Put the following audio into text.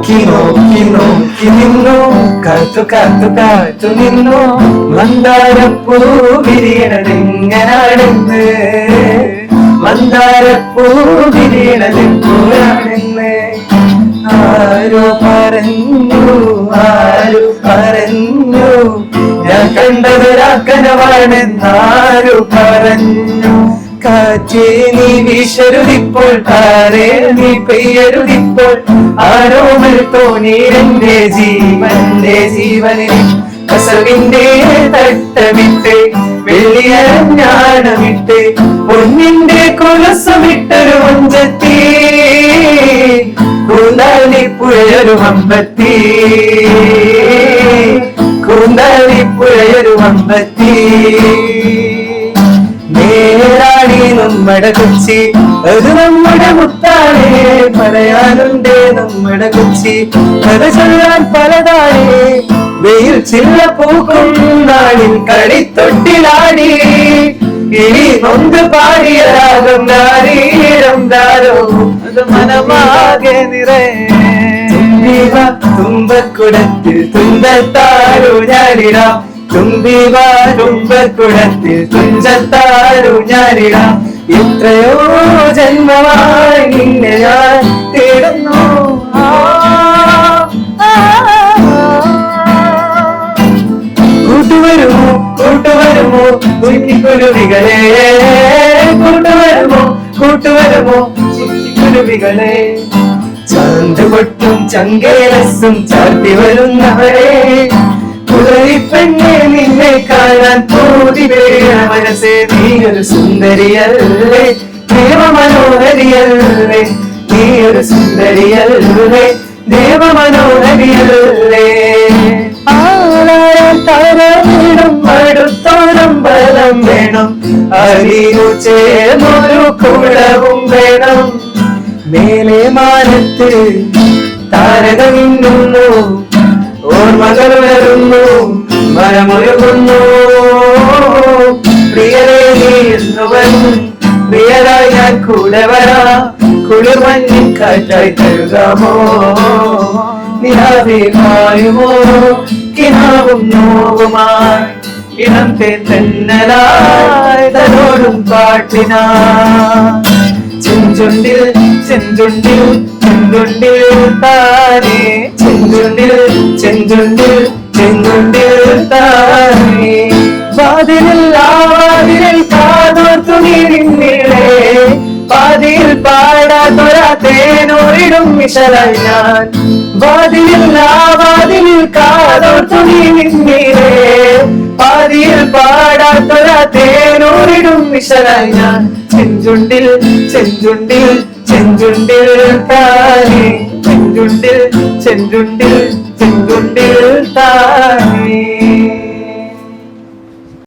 നോക്കി നോക്കി നോക്കി നിന്നു കാത്തു കാത്തു കാത്തു നിന്നു മന്ദാരപ്പൂ വിരിയണതെങ്ങനാണെന്ന് മന്ദാരപ്പൂ വിരിയണതെപ്പോഴാണെന്ന് ആരോ പറഞ്ഞു ആരു പറഞ്ഞു ഞാൻ കണ്ടതൊരാക്കനവാണെന്നാരു പറഞ്ഞു കാറ്റേ നീ വീശരുതിപ്പോൾ താരേ നീ പെയ്യരുതിപ്പോൾ ആരോമൽ തോന്നിയെന്റെ ജീവനെ കസവിന്റെ തട്ടമിട്ട് വെള്ളിയഞ്ഞാണമിട്ട് പൊന്നിന്റെ കൊലസമിട്ടൊരു വഞ്ചത്തി കൂന്താലിപ്പുഴയൊരു വമ്പത്തി കൂന്താലിപ്പുഴയൊരു വമ്പത്തി നേരാണി നമ്മുടെ കൊച്ചി അത് നമ്മുടെ മുത്താണേ പറയാനുണ്ട് നമ്മുടെ കൊച്ചി കഥ ചൊല്ലാൻ പലതാണേ വെയിൽ ചില്ല പൂക്കും നാളിൽ കളിത്തൊട്ടിലാടി ഇനി നൊന്ത് പാടിയ രാഗം നാരീരം ദാരോ അത് മനമാകെ നിറേവ തുമ്പക്കുടത്തിൽ തുമ്പത്താരോ ഞാനിടാം തുമ്പിവ തുമ്പക്കുടത്തിൽ തുഞ്ചത്താരോ ഞാനിടാം എത്രയോ ജന്മമായി നിന്നെ ഞാൻ തേടുന്നു കൂട്ടുവരുമോ കൂട്ടുവരുമോ കുഞ്ഞിക്കുരുവികളെ കൂട്ടുവരുമോ കൂട്ടുവരുമോ കുരുവികളെ ചാന്ത് പൊട്ടും ചങ്കേലസും ചാർത്തി വരുന്നവരെ കുളരിപ്പെണ്ണെ നിന്നെ കാണാൻ പൂതിവേ മനസ്സേ നീയൊരു സുന്ദരിയല്ലേ ദേവമനോഹരിയല്ലേ നീയൊരു സുന്ദരിയല്ലേ ദേവമനോഹരിയല്ലേ താരം അടുത്തോരം ബലം വേണം അറിയു ചേർന്നൊരു കുളവും വേണം മേലെ മാനത്ത് താരകമിന്നുന്നു ഓർമ്മകൾ വരുന്നു മനമൊരുങ്ങുന്നു പ്രിയരേ നീ എന്നുവൻ പ്രിയരായി ഞാൻ കൂടെ വരാം കുളിർമഞ്ഞിൻ കാറ്റായി തഴുകാമോ നിലാവേ മായുമോ കിനാവും നോവുമായി ഇളം തെന്നലായി തന്നോടും പാട്ടിനാ ചെഞ്ചുണ്ടിൽ ചെഞ്ചുണ്ടിൽ ചെഞ്ചുണ്ടിൽ താനേ ചെഞ്ചുണ്ടിൽ ചെഞ്ചുണ്ടിൽ ചെഞ്ചുണ്ടിൽ താനേ വാതിലിൽ ആ വാതിലിൽ കാതോർത്തു നീ നിന്നിടേ പാതിയിൽ പാടാത്തൊരാ തേനോരിടും വിശലായി ഞാൻ വാതിലിൽ ആ വാതിലിൽ കാതോർത്തു നീ നിന്നിടേ പാതിയിൽ പാടാത്തൊരാ തേനോരിടും വിശലായി ഞാൻ ചെഞ്ചുണ്ടിൽ ചെഞ്ചുണ്ടിൽ ചെഞ്ചുണ്ടിൽ താനേ ചെഞ്ചുണ്ടിൽ ചെഞ്ചുണ്ടിൽ ചെഞ്ചുണ്ടിൽ താനേ